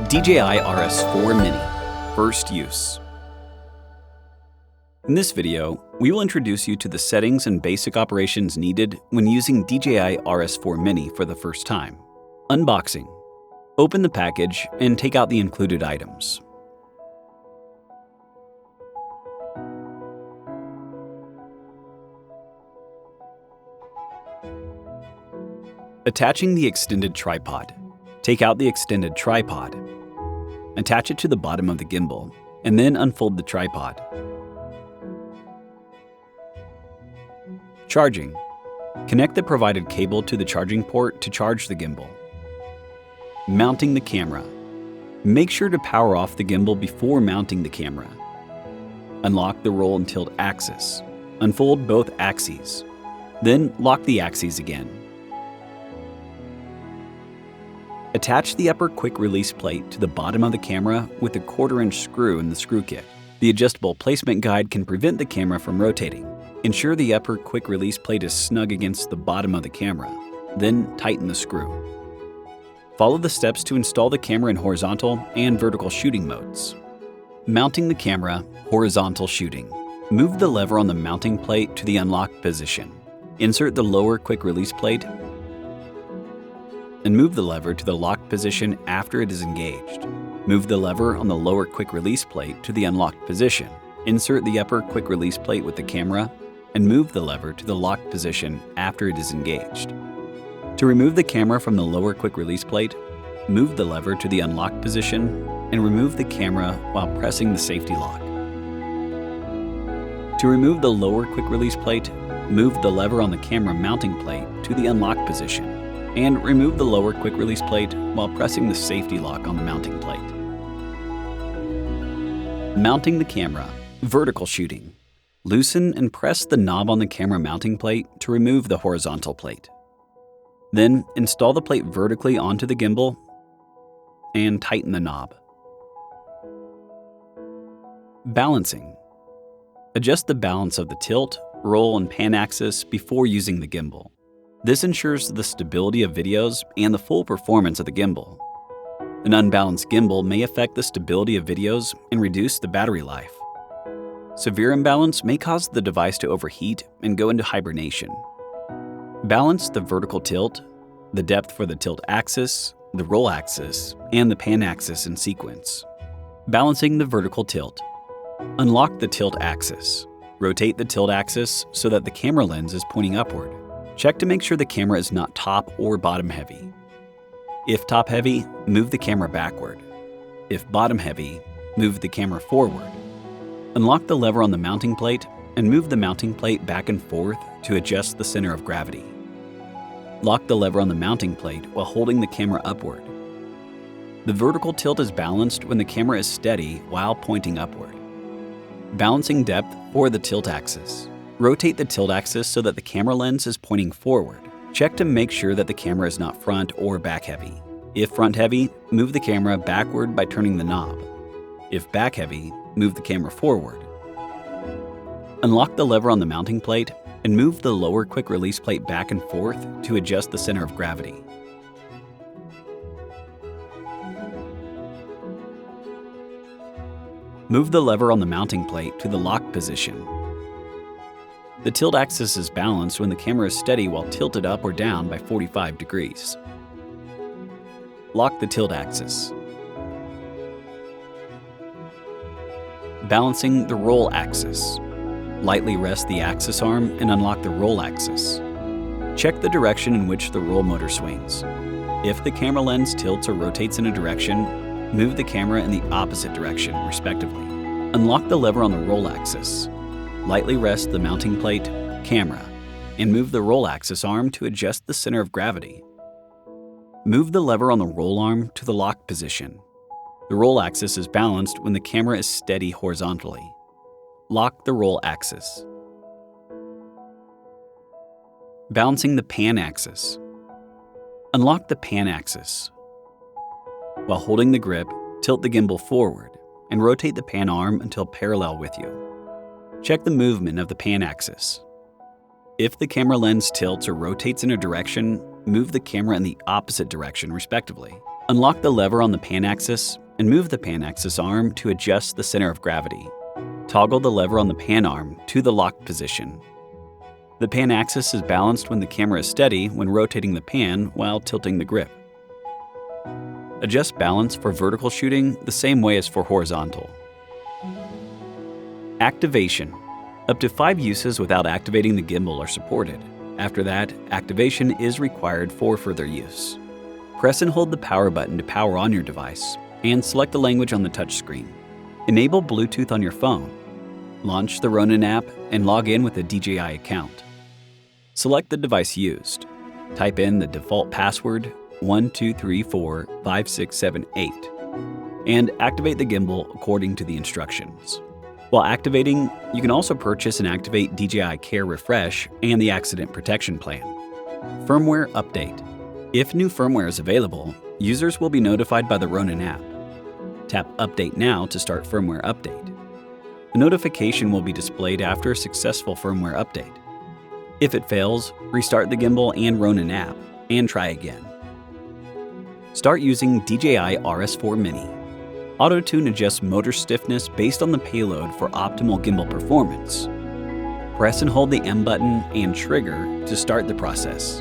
DJI RS4 Mini, first use. In this video, we will introduce you to the settings and basic operations needed when using DJI RS4 Mini for the first time. Unboxing. Open the package and take out the included items. Attaching the extended tripod. Take out the extended tripod. Attach it to the bottom of the gimbal, and then unfold the tripod. Charging. Connect the provided cable to the charging port to charge the gimbal. Mounting the camera. Make sure to power off the gimbal before mounting the camera. Unlock the roll and tilt axis. Unfold both axes. Then lock the axes again. Attach the upper quick release plate to the bottom of the camera with a 1/4-inch screw in the screw kit. The adjustable placement guide can prevent the camera from rotating. Ensure the upper quick release plate is snug against the bottom of the camera, then tighten the screw. Follow the steps to install the camera in horizontal and vertical shooting modes. Mounting the camera, horizontal shooting. Move the lever on the mounting plate to the unlocked position. Insert the lower quick release plate and move the lever to the locked position after it is engaged. Move the lever on the lower quick release plate to the unlocked position. Insert the upper quick release plate with the camera and move the lever to the locked position after it is engaged. To remove the camera from the lower quick release plate, move the lever to the unlocked position and remove the camera while pressing the safety lock. To remove the lower quick release plate, move the lever on the camera mounting plate to the unlocked position and remove the lower quick release plate while pressing the safety lock on the mounting plate. Mounting the camera, vertical shooting. Loosen and press the knob on the camera mounting plate to remove the horizontal plate. Then install the plate vertically onto the gimbal and tighten the knob. Balancing. Adjust the balance of the tilt, roll, and pan axis before using the gimbal. This ensures the stability of videos and the full performance of the gimbal. An unbalanced gimbal may affect the stability of videos and reduce the battery life. Severe imbalance may cause the device to overheat and go into hibernation. Balance the vertical tilt, the depth for the tilt axis, the roll axis, and the pan axis in sequence. Balancing the vertical tilt. Unlock the tilt axis. Rotate the tilt axis so that the camera lens is pointing upward. Check to make sure the camera is not top or bottom heavy. If top heavy, move the camera backward. If bottom heavy, move the camera forward. Unlock the lever on the mounting plate and move the mounting plate back and forth to adjust the center of gravity. Lock the lever on the mounting plate while holding the camera upward. The vertical tilt is balanced when the camera is steady while pointing upward. Balancing depth for the tilt axis. Rotate the tilt axis so that the camera lens is pointing forward. Check to make sure that the camera is not front or back heavy. If front heavy, move the camera backward by turning the knob. If back heavy, move the camera forward. Unlock the lever on the mounting plate and move the lower quick release plate back and forth to adjust the center of gravity. Move the lever on the mounting plate to the locked position. The tilt axis is balanced when the camera is steady while tilted up or down by 45 degrees. Lock the tilt axis. Balancing the roll axis. Lightly rest the axis arm and unlock the roll axis. Check the direction in which the roll motor swings. If the camera lens tilts or rotates in a direction, move the camera in the opposite direction, respectively. Unlock the lever on the roll axis. Lightly rest the mounting plate, camera, and move the roll axis arm to adjust the center of gravity. Move the lever on the roll arm to the locked position. The roll axis is balanced when the camera is steady horizontally. Lock the roll axis. Balancing the pan axis. Unlock the pan axis. While holding the grip, tilt the gimbal forward and rotate the pan arm until parallel with you. Check the movement of the pan axis. If the camera lens tilts or rotates in a direction, move the camera in the opposite direction, respectively. Unlock the lever on the pan axis and move the pan axis arm to adjust the center of gravity. Toggle the lever on the pan arm to the locked position. The pan axis is balanced when the camera is steady when rotating the pan while tilting the grip. Adjust balance for vertical shooting the same way as for horizontal. Activation. Up to 5 uses without activating the gimbal are supported. After that, activation is required for further use. Press and hold the power button to power on your device, and select the language on the touchscreen. Enable Bluetooth on your phone. Launch the Ronin app and log in with a DJI account. Select the device used. Type in the default password 12345678 and activate the gimbal according to the instructions. While activating, you can also purchase and activate DJI Care Refresh and the Accident Protection Plan. Firmware Update. If new firmware is available, users will be notified by the Ronin app. Tap Update Now to start firmware update. A notification will be displayed after a successful firmware update. If it fails, restart the gimbal and Ronin app and try again. Start using DJI RS4 Mini. Auto-Tune adjusts motor stiffness based on the payload for optimal gimbal performance. Press and hold the M button and trigger to start the process.